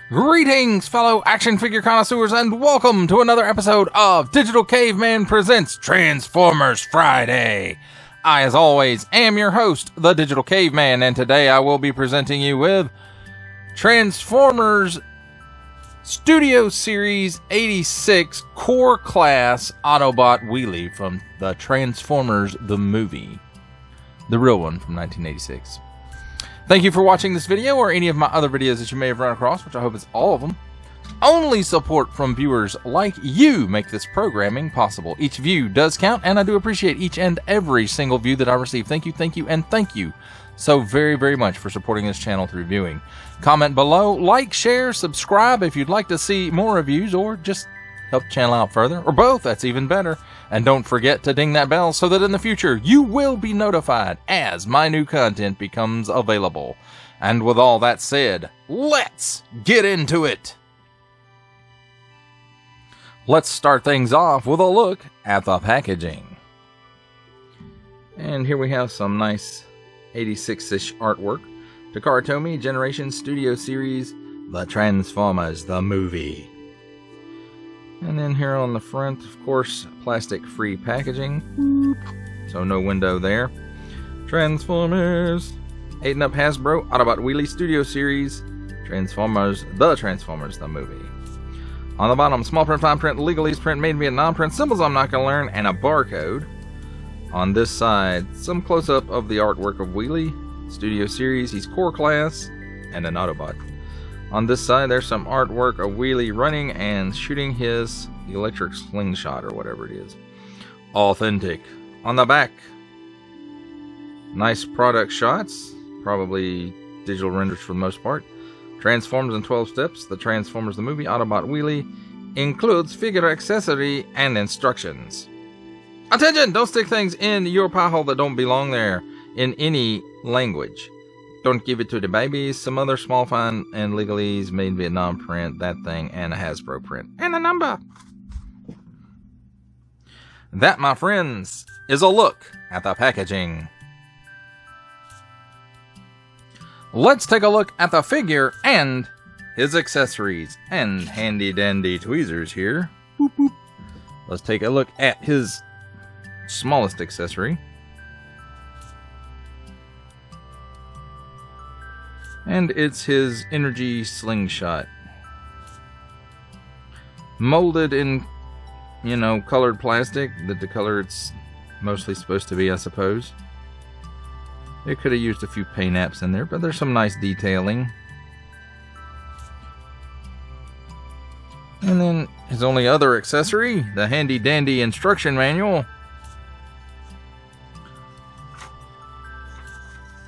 Greetings, fellow action figure connoisseurs, and welcome to another episode of Digital Caveman Presents Transformers Friday. I, as always, am your host, the Digital Caveman, and today I will be presenting you with Transformers Studio Series 86 Core Class Autobot Wheelie from the Transformers the movie. The real one from 1986. Thank you for watching this video or any of my other videos that you may have run across, which I hope is all of them. Only support from viewers like you make this programming possible. Each view does count, and I do appreciate each and every single view that I receive. Thank you, and thank you so very, very much for supporting this channel through viewing. Comment below, like, share, subscribe if you'd like to see more reviews or just help the channel out further, or both, that's even better. And don't forget to ding that bell so that in the future you will be notified as my new content becomes available. And with all that said, let's get into it! Let's start things off with a look at the packaging. And here we have some nice 86-ish artwork. Takara Tomy, Generation Studio Series, The Transformers, the movie. And then here on the front, of course, plastic-free packaging. So no window there. Transformers. 8-and-up Hasbro, Autobot Wheelie Studio Series. Transformers, the movie. On the bottom, small print, fine print, legalese print, made in Vietnam print, symbols I'm not going to learn, and a barcode. On this side, some close-up of the artwork of Wheelie Studio Series. He's Core Class, and an Autobot. On this side, there's some artwork of Wheelie running and shooting his electric slingshot or whatever it is. Authentic. On the back, nice product shots, probably digital renders for the most part. Transformers in 12 steps. The Transformers the movie, Autobot Wheelie, includes figure accessory and instructions. Attention! Don't stick things in your pie hole that don't belong there in any language. Don't give it to the babies. Some other small fine and legalese made in Vietnam print, that thing, and a Hasbro print. And a number. That, my friends, is a look at the packaging. Let's take a look at the figure and his accessories and handy dandy tweezers here. Boop, boop. Let's take a look at his smallest accessory. And it's his energy slingshot. Molded in, colored plastic. The color it's mostly supposed to be, I suppose. They could have used a few paint apps in there, but there's some nice detailing. And then his only other accessory, the handy dandy instruction manual.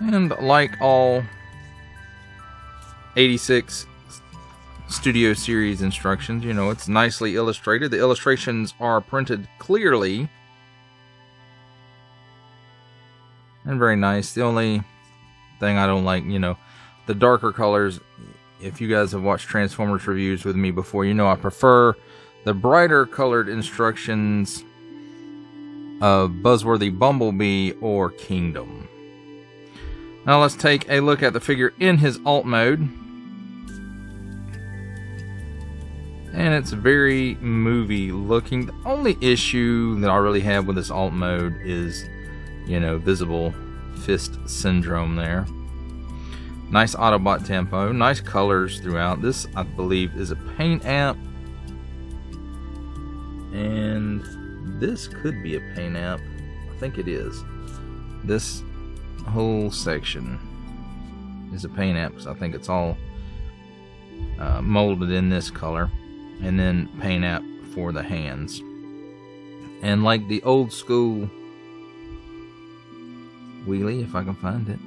And like all 86 Studio Series instructions, it's nicely illustrated. The illustrations are printed clearly and very nice. The only thing I don't like, the darker colors. If you guys have watched Transformers reviews with me before, I prefer the brighter colored instructions of Buzzworthy Bumblebee or Kingdom. Now let's take a look at the figure in his alt mode. And it's very movie looking. The only issue that I really have with this alt mode is, visible fist syndrome there. Nice Autobot tempo. Nice colors throughout. This, I believe, is a paint app. And this could be a paint app. I think it is. This whole section is a paint app because I think it's all molded in this color, and then paint app for the hands. And like the old school Wheelie, if I can find it,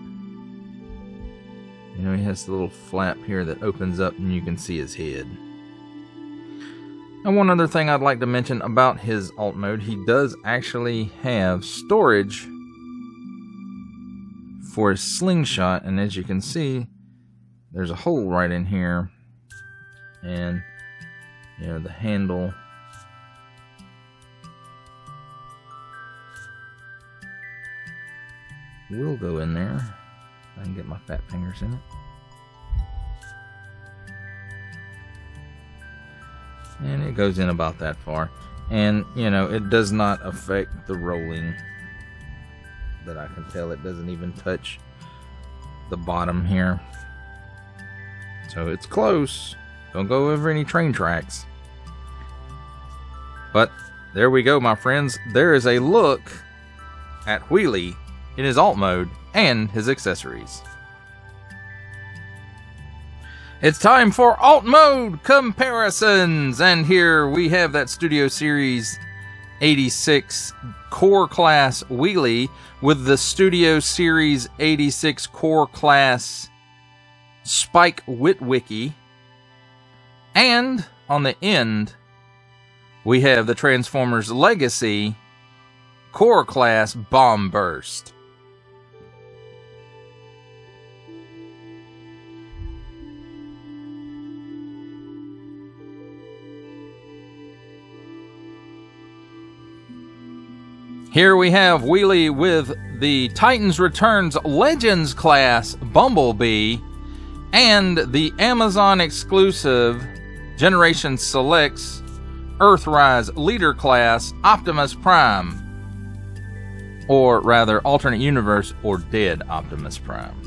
he has the little flap here that opens up and you can see his head. And one other thing I'd like to mention about his alt mode, he does actually have storage for his slingshot, and as you can see, there's a hole right in here, and the handle will go in there. I can get my fat fingers in it. And it goes in about that far. And, you know, it does not affect the rolling that I can tell. It doesn't even touch the bottom here. So it's close. Don't go over any train tracks. But there we go, my friends. There is a look at Wheelie in his alt mode and his accessories. It's time for alt mode comparisons, and here we have that Studio Series 86 Core Class Wheelie with the Studio Series 86 Core Class Spike Witwicky, and on the end we have the Transformers Legacy Core Class Bomb Burst. Here we have Wheelie with the Titans Returns Legends class Bumblebee and the Amazon exclusive Generation Selects Earthrise Leader class Optimus Prime, or rather Alternate Universe or Dead Optimus Prime.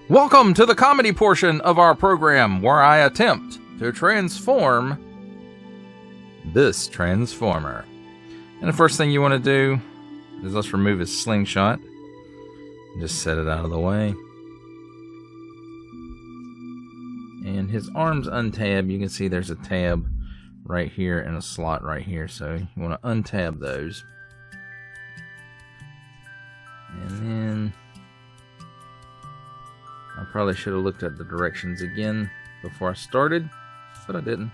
Welcome to the comedy portion of our program, where I attempt to transform this Transformer. And the first thing you want to do is let's remove his slingshot. Just set it out of the way. And his arms untab. You can see there's a tab right here and a slot right here. So you want to untab those. And then I probably should have looked at the directions again before I started, but I didn't.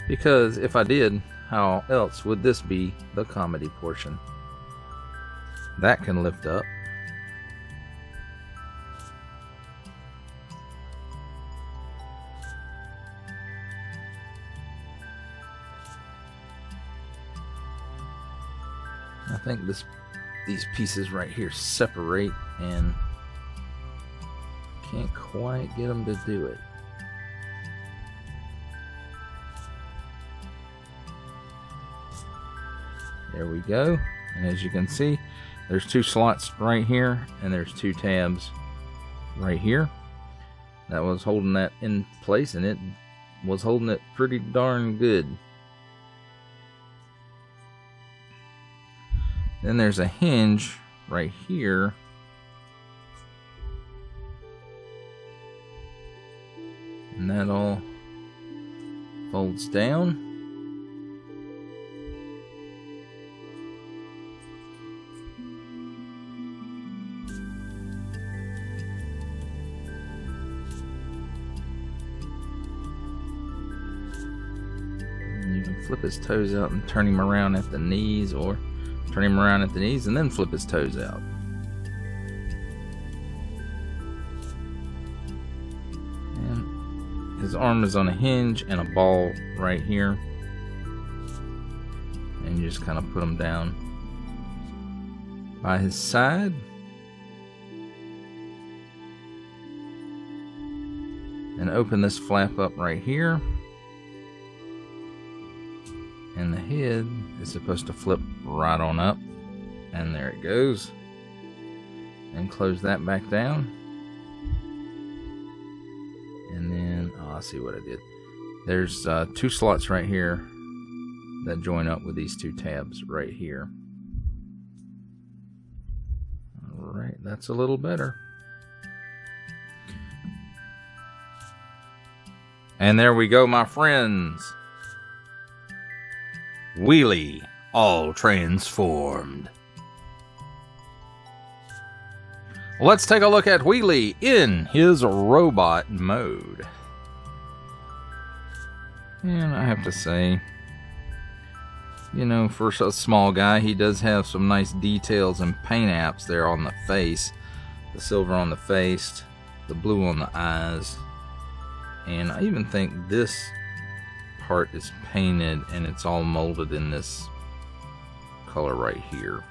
Because if I did, how else would this be the comedy portion? That can lift up. I think these pieces right here separate, and can't quite get them to do it. There we go. And as you can see, there's two slots right here, and there's two tabs right here. That was holding that in place, and it was holding it pretty darn good. Then there's a hinge right here. And that all folds down. And you can flip his toes out and turn him around at the knees, or turn him around at the knees and then flip his toes out. And his arm is on a hinge and a ball right here. And you just kind of put them down by his side. And open this flap up right here. And the head is supposed to flip right on up, and there it goes. And close that back down. And then, oh, I see what I did. There's two slots right here that join up with these two tabs right here. Alright, that's a little better. And there we go, my friends. Wheelie, all transformed. Let's take a look at Wheelie in his robot mode. And I have to say, you know, for a small guy, he does have some nice details and paint apps there on the face. the silver on the face, the blue on the eyes, and I even think this part is painted and it's all molded in this color right here.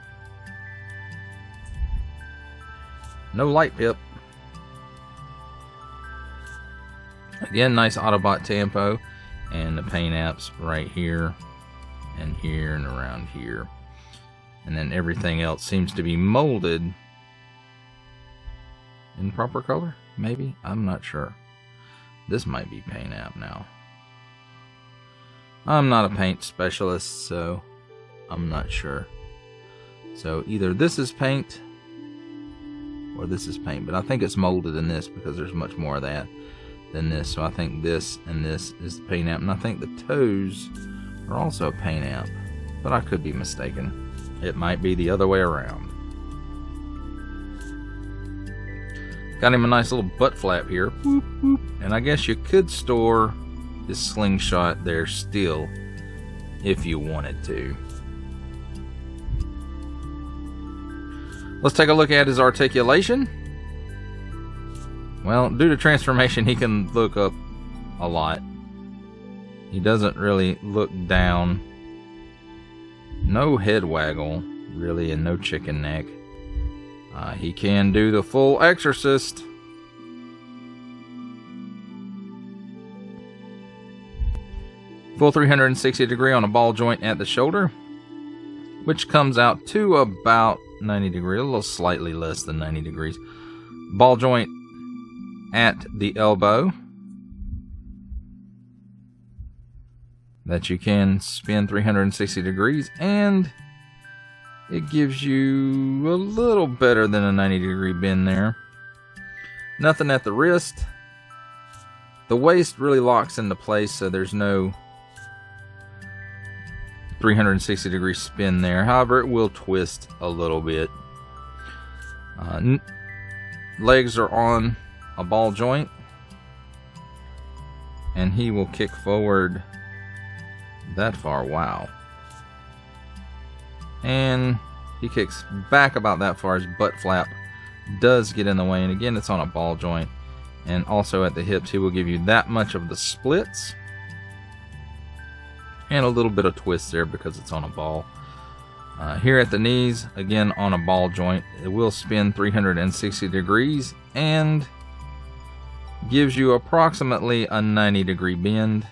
No light pip. Again, nice Autobot tempo, and the paint apps right here and here and around here. And then everything else seems to be molded in proper color, maybe? I'm not sure. This might be paint app now. I'm not a paint specialist, so I'm not sure. So either this is paint or this is paint, but I think it's molded in this because there's much more of that than this. So I think this and this is the paint app, and I think the toes are also a paint app, but I could be mistaken. It might be the other way around. Got him a nice little butt flap here. Whoop, whoop. And I guess you could store this slingshot there still if you wanted to. Let's take a look at his articulation. Well, due to transformation, he can look up a lot. He doesn't really look down. No head waggle, really, and no chicken neck. He can do the full exorcist. Full 360 degree on a ball joint at the shoulder, which comes out to about 90 degrees, a little slightly less than 90 degrees. Ball joint at the elbow that you can spin 360 degrees, and it gives you a little better than a 90 degree bend there. Nothing at the wrist. The waist really locks into place, so there's no 360 degree spin there. However, it will twist a little bit. Legs are on a ball joint, and he will kick forward that far. Wow. And he kicks back about that far. His butt flap does get in the way, and again, it's on a ball joint. And also at the hips, he will give you that much of the splits and a little bit of twist there because it's on a ball. Here at the knees, again on a ball joint, it will spin 360 degrees and gives you approximately a 90 degree bend.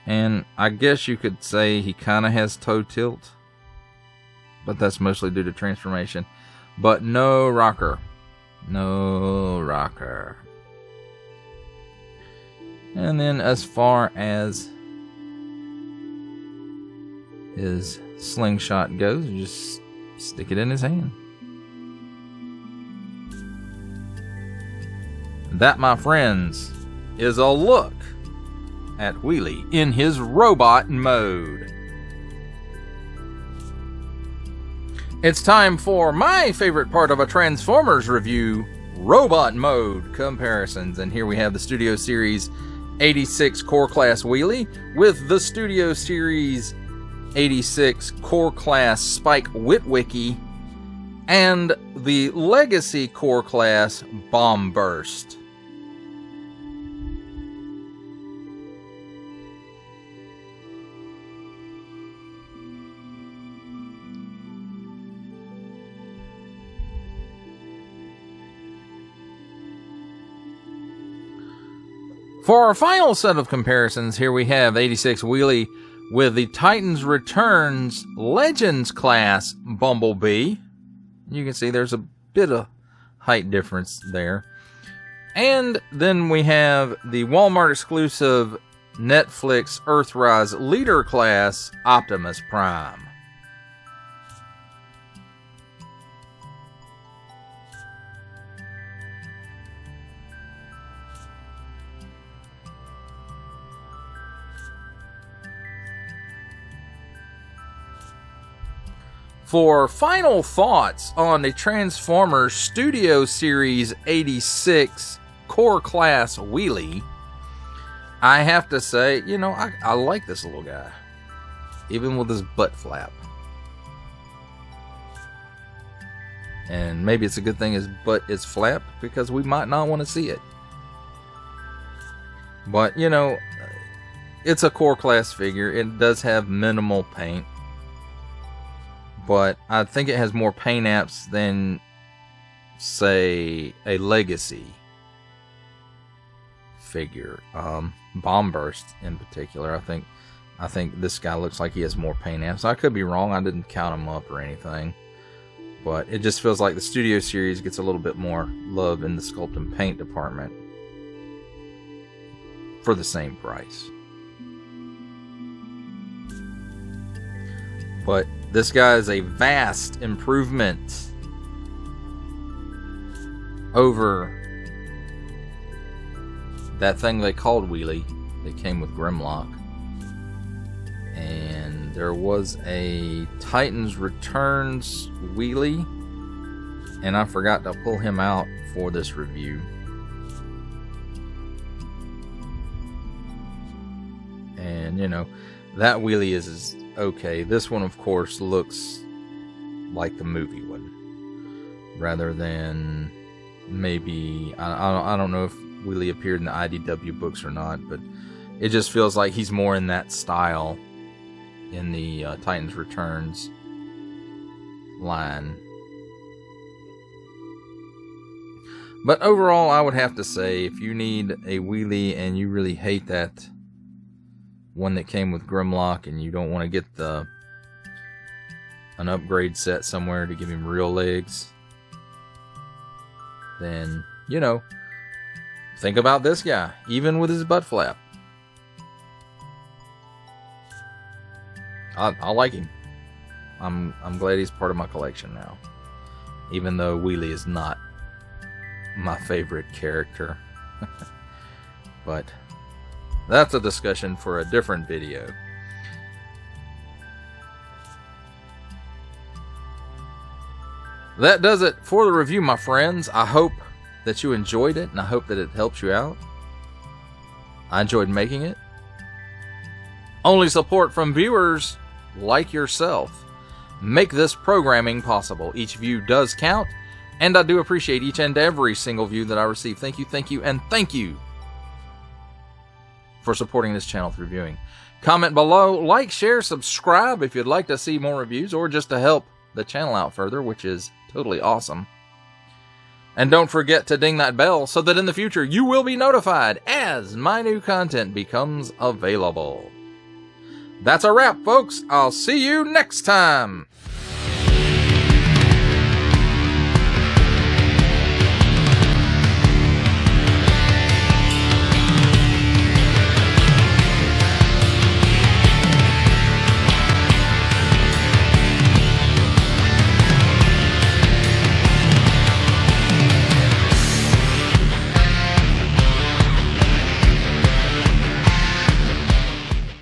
And I guess you could say he kind of has toe tilt, but that's mostly due to transformation. But no rocker. No rocker. And then as far as his slingshot goes, you just stick it in his hand. That, my friends, is a look at Wheelie in his robot mode. It's time for my favorite part of a Transformers review, robot mode comparisons. And here we have the Studio Series 86 Core Class Wheelie with the Studio Series 86 Core Class Spike Witwicky and the Legacy Core Class Bomb Burst. For our final set of comparisons, here we have 86 Wheelie with the Titans Returns Legends class Bumblebee. You can see there's a bit of height difference there. And then we have the Walmart exclusive Netflix Earthrise Leader class Optimus Prime. For final thoughts on the Transformers Studio Series 86 Core Class Wheelie, I have to say, you know, I like this little guy, even with his butt flap. And maybe it's a good thing his butt is flapped, because we might not want to see it. But, you know, it's a core class figure. It does have minimal paint. But I think it has more paint apps than, say, a Legacy figure. Bomb Burst in particular. I think this guy looks like he has more paint apps. I could be wrong. I didn't count them up or anything. But it just feels like the Studio Series gets a little bit more love in the sculpt and paint department for the same price. But this guy is a vast improvement over that thing they called Wheelie that came with Grimlock. And there was a Titans Returns Wheelie, and I forgot to pull him out for this review. And, you know, that Wheelie is okay. This one, of course, looks like the movie one, rather than maybe, I don't know if Wheelie appeared in the IDW books or not, but it just feels like he's more in that style in the Titans Returns line. But overall, I would have to say, if you need a Wheelie and you really hate that one that came with Grimlock, and you don't want to get an upgrade set somewhere to give him real legs, then, you know, think about this guy, even with his butt flap. I like him. I'm glad he's part of my collection now, even though Wheelie is not my favorite character. But that's a discussion for a different video. That does it for the review, my friends. I hope that you enjoyed it, and I hope that it helps you out. I enjoyed making it. Only support from viewers like yourself make this programming possible. Each view does count, and I do appreciate each and every single view that I receive. Thank you, and thank you for supporting this channel through viewing. Comment below, like, share, subscribe if you'd like to see more reviews, or just to help the channel out further, which is totally awesome. And don't forget to ding that bell so that in the future you will be notified as my new content becomes available. That's a wrap, folks. I'll see you next time.